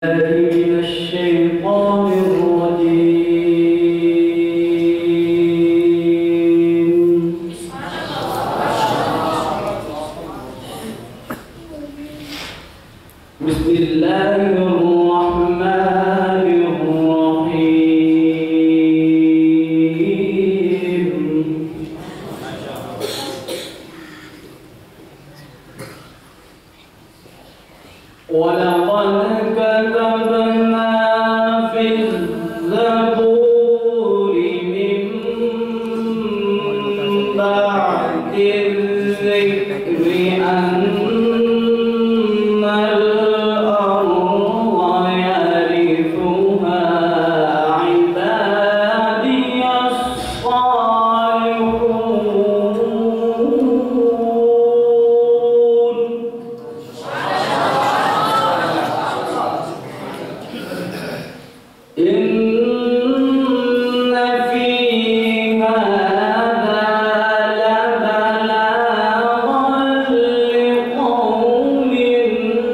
من الشيطان الرجيم. بسم الله الرحمن الرحيم. ولقد كتبنا في الزبور من بعد الذكر أن الأرض يرثها عبادي الصالحون. إن في هذا لبلاغا لقوم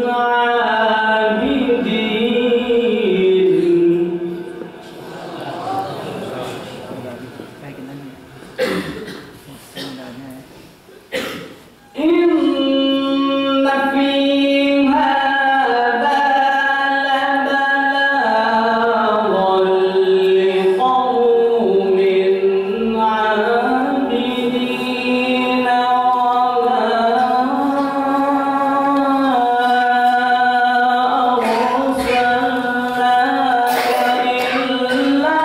عابدين. إن في هذا لبلاغا لقوم عابدين وما أرسلناك إلا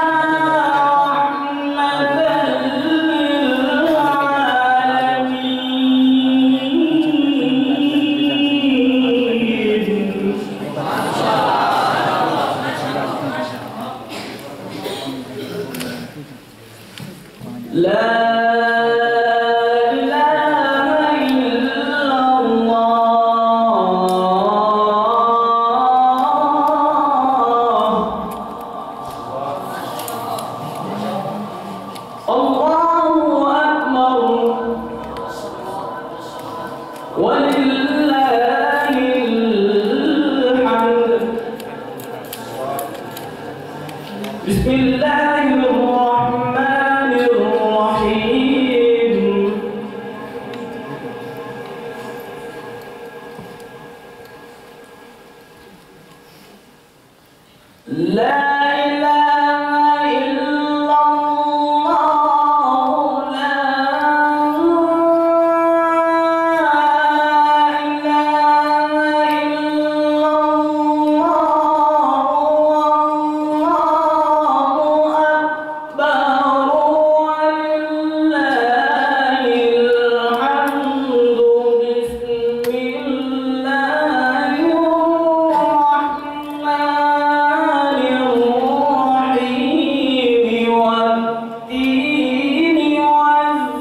رحمة للعالمين. لا إله إلا الله. الله أكبر ولله الحمد. بسم الله الرحمن الرحيم. لا إله إلا الله. لا إله إلا الله. والله أكبر ولله الحمد. بسم الله الرحمن الرحيم. والتين والزيتون.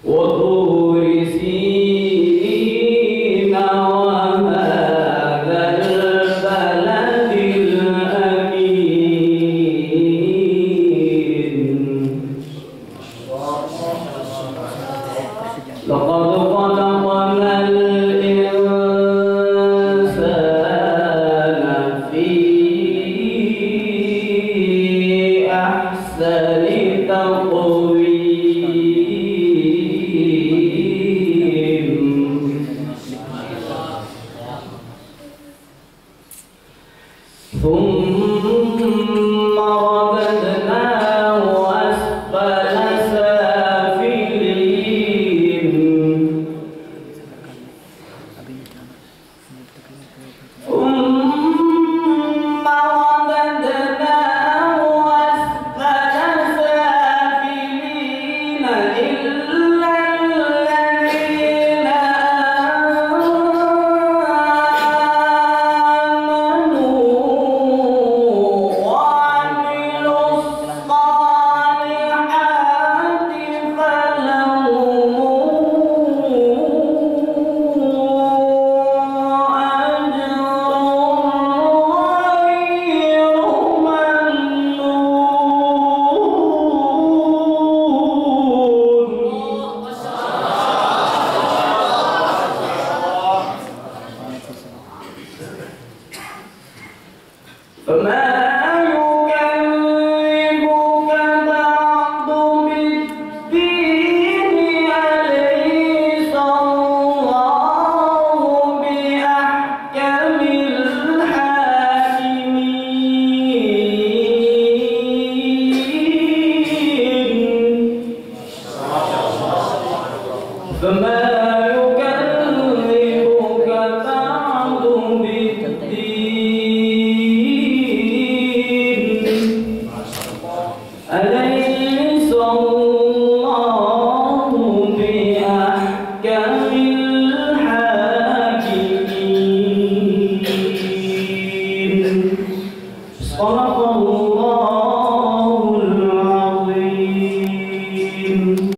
وطور سينين وهذا البلد الأمين. لقد خلقنا الإنسان في أحسن تقويم. ثم رددناه أسفل سافلين. ثم رددناه أسفل سافلين. أليس